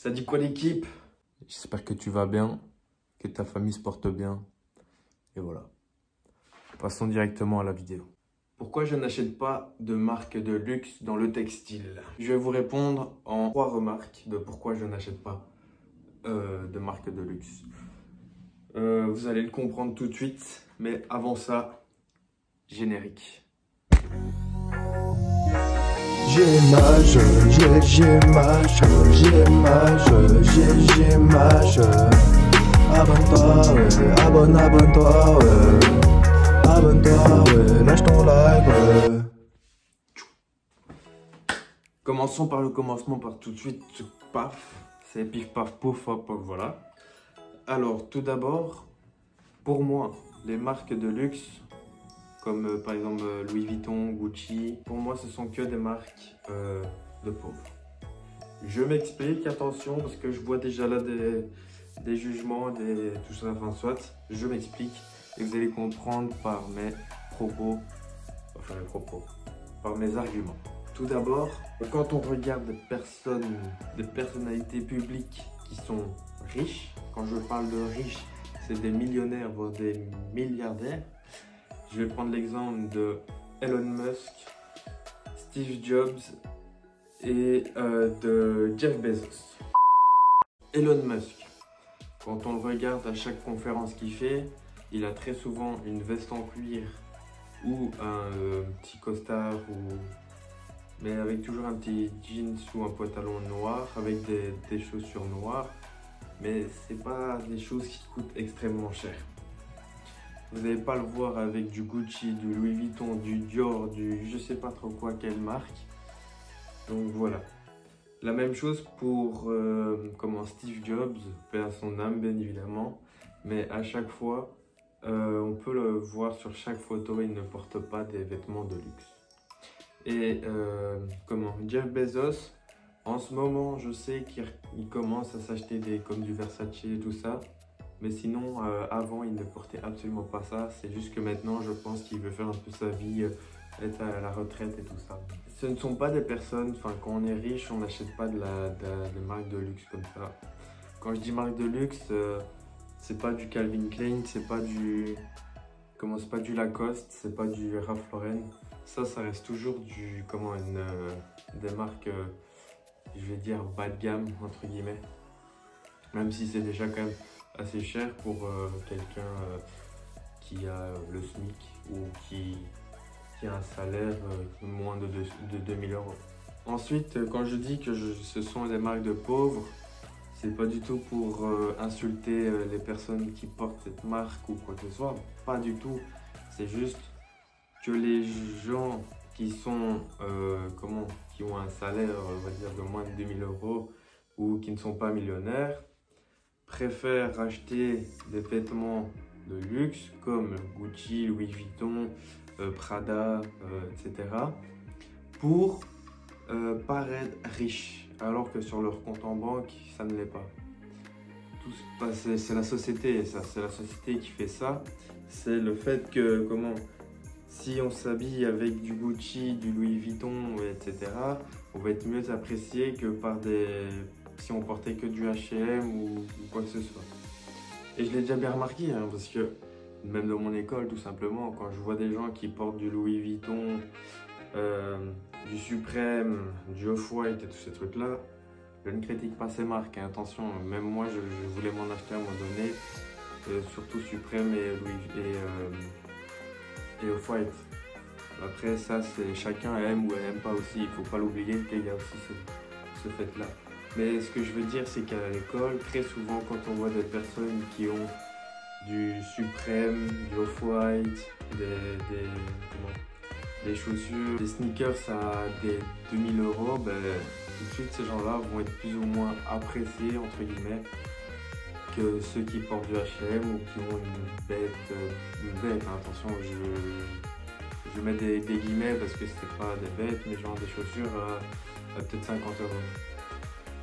Ça dit quoi l'équipe? J'espère que tu vas bien, que ta famille se porte bien. Et voilà. Passons directement à la vidéo. Pourquoi je n'achète pas de marque de luxe dans le textile? Je vais vous répondre en 3 remarques de pourquoi je n'achète pas de marque de luxe. Vous allez le comprendre tout de suite, mais avant ça, générique. J'ai mage. Abonne-toi, ouais, abonne-toi, ouais. Abonne-toi, ouais, lâche ton like, ouais. Commençons par le commencement, par tout de suite, paf, c'est pif paf pouf, hop, hop, voilà. Alors, tout d'abord, pour moi, les marques de luxe, comme par exemple Louis Vuitton, Gucci, pour moi, ce sont que des marques de pauvres. Je m'explique, attention, parce que je vois déjà là des jugements, tout ça, enfin soit, je m'explique et vous allez comprendre par mes propos, par mes arguments. Tout d'abord, quand on regarde des personnalités publiques qui sont riches, quand je parle de riches, c'est des millionnaires, voire des milliardaires. Je vais prendre l'exemple de Elon Musk, Steve Jobs et de Jeff Bezos. Elon Musk, quand on le regarde à chaque conférence qu'il fait, il a très souvent une veste en cuir ou un petit costard, mais avec toujours un petit jeans ou un pantalon noir avec des chaussures noires. Mais c'est pas des choses qui coûtent extrêmement cher. Vous n'allez pas le voir avec du Gucci, du Louis Vuitton, du Dior, du je sais pas trop quoi, quelle marque. Donc voilà. La même chose pour Steve Jobs, paix à son âme bien évidemment. Mais à chaque fois, on peut le voir sur chaque photo, il ne porte pas des vêtements de luxe. Et Jeff Bezos, en ce moment, je sais qu'il commence à s'acheter comme du Versace et tout ça. Mais sinon, avant, il ne portait absolument pas ça. C'est juste que maintenant, je pense qu'il veut faire un peu sa vie, être à la retraite et tout ça. Ce ne sont pas des personnes, quand on est riche, on n'achète pas de marques de luxe comme ça. Quand je dis marque de luxe, c'est pas du Calvin Klein, c'est pas du Lacoste, c'est pas du Ralph Lauren. Ça reste toujours des marques, je vais dire bas de gamme entre guillemets. Même si c'est déjà quand même assez cher pour quelqu'un qui a le SMIC ou qui a un salaire de moins de 2000 €. Ensuite, quand je dis que ce sont des marques de pauvres, c'est pas du tout pour insulter les personnes qui portent cette marque ou quoi que ce soit. Pas du tout. C'est juste que les gens qui sont, qui ont un salaire, on va dire, de moins de 2000 € ou qui ne sont pas millionnaires, préfèrent acheter des vêtements de luxe comme Gucci, Louis Vuitton, Prada, etc. pour paraître riches, alors que sur leur compte en banque, ça ne l'est pas. C'est la société, c'est la société qui fait ça. C'est le fait que, si on s'habille avec du Gucci, du Louis Vuitton, etc., on va être mieux apprécié que si on portait que du H&M ou quoi que ce soit. Et je l'ai déjà bien remarqué, parce que même dans mon école, tout simplement, quand je vois des gens qui portent du Louis Vuitton, du Suprême, du Off-White et tous ces trucs-là, je ne critique pas ces marques, attention, même moi je voulais m'en acheter à un moment donné, surtout Suprême et Off-White. Après ça, c'est chacun aime ou aime pas aussi, il ne faut pas l'oublier qu'il y a aussi ce fait-là. Mais ce que je veux dire, c'est qu'à l'école, très souvent, quand on voit des personnes qui ont du Suprême, du Off-White, des chaussures, des sneakers à des 2000 €, tout de suite, ces gens-là vont être plus ou moins appréciés, entre guillemets, que ceux qui portent du H&M ou qui ont une bête, attention, je mets des guillemets parce que c'est pas des bêtes, mais genre des chaussures à peut-être 50 €.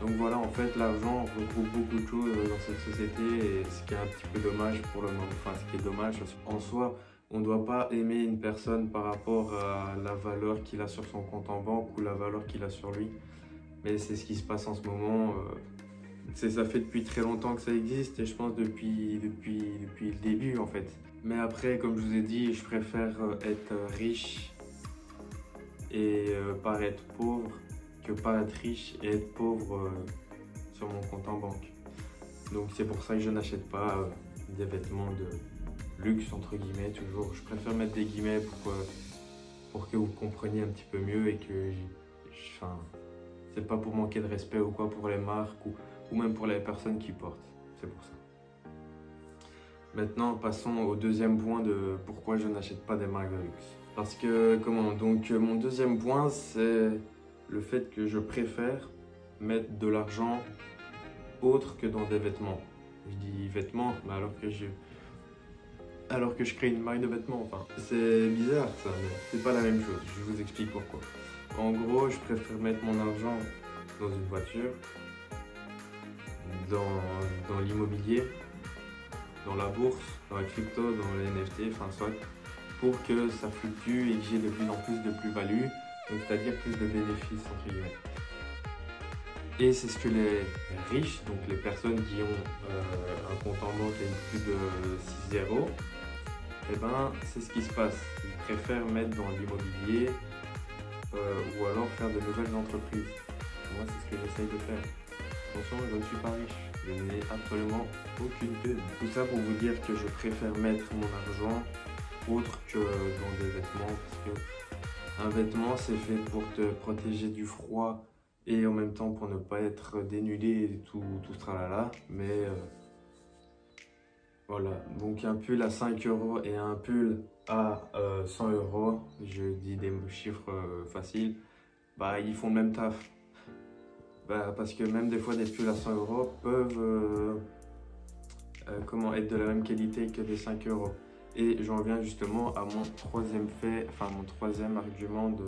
Donc voilà, en fait, l'argent regroupe beaucoup de choses dans cette société et ce qui est un petit peu dommage pour le moment. Enfin, ce qui est dommage en soi, on ne doit pas aimer une personne par rapport à la valeur qu'il a sur son compte en banque ou la valeur qu'il a sur lui. Mais c'est ce qui se passe en ce moment. Ça fait depuis très longtemps que ça existe et je pense depuis le début en fait. Mais après, comme je vous ai dit, je préfère être riche et paraître pauvre que paraître riche et être pauvre sur mon compte en banque. Donc c'est pour ça que je n'achète pas des vêtements de luxe entre guillemets toujours. Je préfère mettre des guillemets pour que vous compreniez un petit peu mieux et que enfin, c'est pas pour manquer de respect ou quoi pour les marques ou même pour les personnes qui portent. C'est pour ça. Maintenant, passons au deuxième point de pourquoi je n'achète pas des marques de luxe. Parce que, donc mon deuxième point, c'est le fait que je préfère mettre de l'argent autre que dans des vêtements. Je dis vêtements, mais alors que je crée une marque de vêtements, enfin. C'est bizarre ça, mais c'est pas la même chose. Je vous explique pourquoi. En gros, je préfère mettre mon argent dans une voiture, dans l'immobilier, dans la bourse, dans la crypto, dans les NFT, enfin soit, pour que ça fluctue et que j'ai de plus en plus de plus-value, donc c'est-à-dire plus de bénéfices entre guillemets. Et c'est ce que les riches, donc les personnes qui ont un compte en banque avec plus de 6 zéros, eh ben c'est ce qui se passe. Ils préfèrent mettre dans l'immobilier ou alors faire de nouvelles entreprises. Moi c'est ce que j'essaye de faire. Attention, je ne suis pas riche, je n'ai absolument aucune thune. Tout ça pour vous dire que je préfère mettre mon argent autre que dans des vêtements, parce que un vêtement c'est fait pour te protéger du froid et en même temps pour ne pas être dénudé et tout ce tralala. Mais voilà, donc un pull à 5 € et un pull à 100 €, je dis des chiffres faciles, bah ils font le même taf. Bah, parce que même des fois des pulls à 100 € peuvent être de la même qualité que des 5 €. Et j'en viens justement à mon troisième fait, enfin mon troisième argument de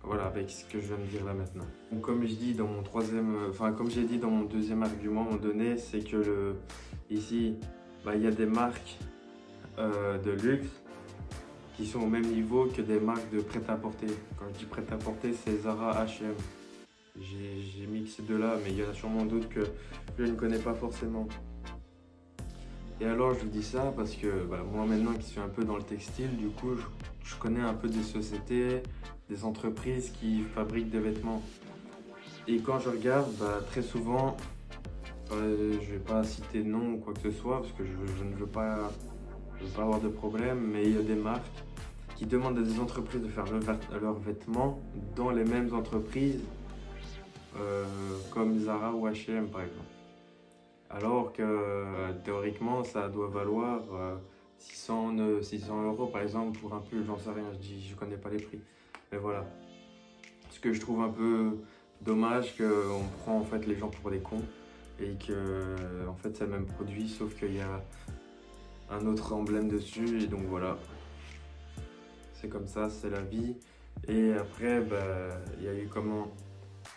voilà avec ce que je viens de dire là maintenant. Donc, comme je dis dans mon comme j'ai dit dans mon deuxième argument donné, c'est que ici bah, il y a des marques de luxe qui sont au même niveau que des marques de prêt-à-porter. Quand je dis prêt-à-porter, c'est Zara, H&M. J'ai mis ces deux-là, mais il y en a sûrement d'autres que je ne connais pas forcément. Et alors, je vous dis ça parce que bah, moi, maintenant qui suis un peu dans le textile, du coup, je connais un peu des sociétés, des entreprises qui fabriquent des vêtements. Et quand je regarde, bah, très souvent, je ne vais pas citer de nom ou quoi que ce soit parce que je ne veux pas avoir de problème, mais il y a des marques qui demandent à des entreprises de faire leurs vêtements dans les mêmes entreprises comme Zara ou H&M par exemple. Alors que théoriquement ça doit valoir 600 € par exemple pour un pull, j'en sais rien, je connais pas les prix. Mais voilà. Ce que je trouve un peu dommage qu'on prend en fait les gens pour des cons et que en fait c'est le même produit sauf qu'il y a un autre emblème dessus et donc voilà. C'est comme ça, c'est la vie. Et après bah, il y a eu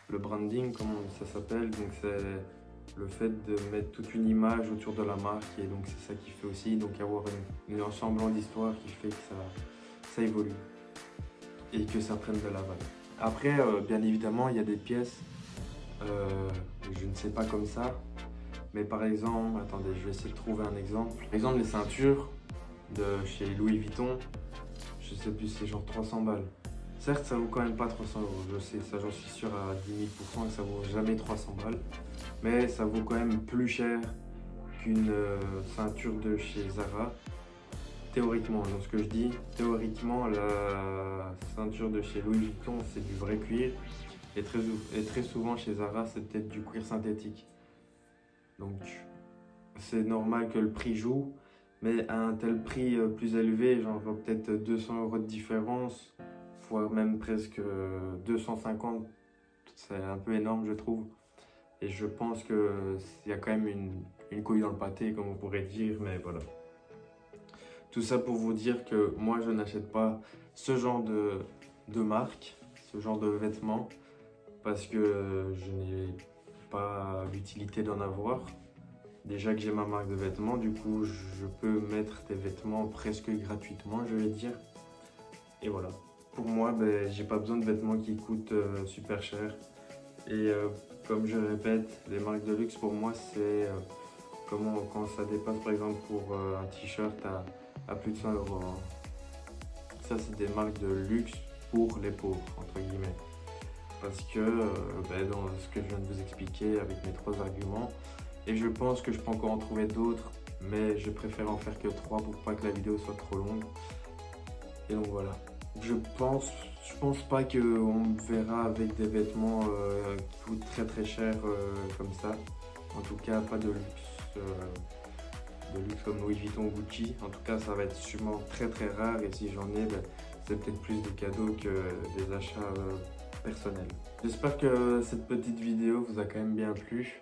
le branding, comment ça s'appelle, donc c'est le fait de mettre toute une image autour de la marque et donc c'est ça qui fait aussi donc avoir un ensemble d'histoire qui fait que ça évolue et que ça prenne de la valeur. Après bien évidemment il y a des pièces, je ne sais pas comme ça, mais par exemple, attendez je vais essayer de trouver un exemple. Par exemple les ceintures de chez Louis Vuitton, je sais plus, c'est genre 300 balles. Certes, ça vaut quand même pas 300 €, je sais, ça j'en suis sûr à 10 000% que ça vaut jamais 300 balles. Mais ça vaut quand même plus cher qu'une ceinture de chez Zara. Théoriquement, donc ce que je dis, théoriquement, la ceinture de chez Louis Vuitton, c'est du vrai cuir. Et très souvent chez Zara, c'est peut-être du cuir synthétique. Donc, c'est normal que le prix joue. Mais à un tel prix plus élevé, genre peut-être 200 € de différence, voire même presque 250, c'est un peu énorme je trouve. Et je pense qu'il y a quand même une couille dans le pâté comme on pourrait dire, mais voilà. Tout ça pour vous dire que moi je n'achète pas ce genre de marque, ce genre de vêtements, parce que je n'ai pas l'utilité d'en avoir. Déjà que j'ai ma marque de vêtements, du coup je peux mettre des vêtements presque gratuitement, je vais dire. Et voilà. Pour moi, ben, j'ai pas besoin de vêtements qui coûtent super cher. Et comme je répète, les marques de luxe pour moi c'est quand ça dépasse par exemple pour un t-shirt à plus de 100 euros. Hein. Ça c'est des marques de luxe pour les pauvres entre guillemets. Parce que dans ce que je viens de vous expliquer avec mes 3 arguments, et je pense que je peux encore en trouver d'autres, mais je préfère en faire que 3 pour pas que la vidéo soit trop longue. Et donc voilà. Je pense pas qu'on me verra avec des vêtements qui coûtent très très cher comme ça. En tout cas, pas de luxe comme Louis Vuitton ou Gucci. En tout cas, ça va être sûrement très très rare. Et si j'en ai, c'est peut-être plus des cadeaux que des achats personnels. J'espère que cette petite vidéo vous a quand même bien plu.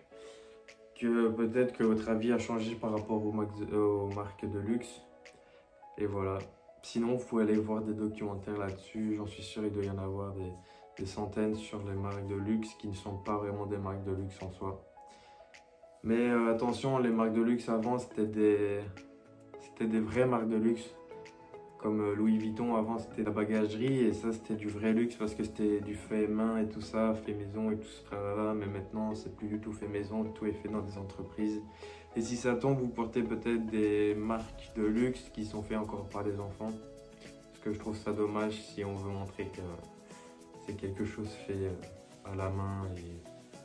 Que peut-être que votre avis a changé par rapport aux marques de luxe. Et voilà. Sinon, vous pouvez aller voir des documentaires là-dessus. J'en suis sûr, il doit y en avoir des centaines sur les marques de luxe qui ne sont pas vraiment des marques de luxe en soi. Mais attention, les marques de luxe avant, c'était des vraies marques de luxe. Comme Louis Vuitton, avant, c'était la bagagerie. Et ça, c'était du vrai luxe parce que c'était du fait main et tout ça, fait maison et tout ça. Mais maintenant, c'est plus du tout fait maison. Tout est fait dans des entreprises. Et si ça tombe, vous portez peut-être des marques de luxe qui sont faites encore par des enfants. Parce que je trouve ça dommage si on veut montrer que c'est quelque chose fait à la main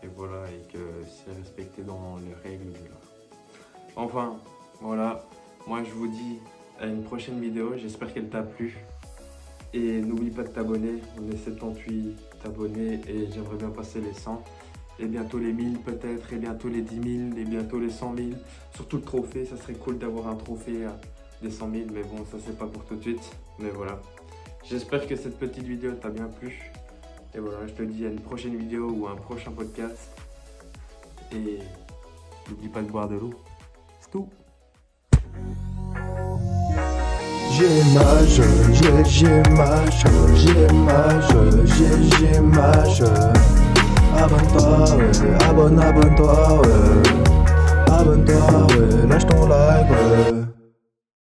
et voilà, et que c'est respecté dans les règles de l'art. Enfin, voilà, moi je vous dis à une prochaine vidéo, j'espère qu'elle t'a plu. Et n'oublie pas de t'abonner, on est 78 abonnés et j'aimerais bien passer les 100. Et bientôt les 1000 peut-être, et bientôt les 10 000, et bientôt les 100 000. Surtout le trophée, ça serait cool d'avoir un trophée des 100 000, mais bon, ça c'est pas pour tout de suite. Mais voilà, j'espère que cette petite vidéo t'a bien plu. Et voilà, je te dis à une prochaine vidéo ou à un prochain podcast. Et n'oublie pas de boire de l'eau. C'est tout. J'ai l'image. Abonne-toi, ouais, abonne-toi, ouais. Abonne-toi, ouais, lâche ton like, ouais.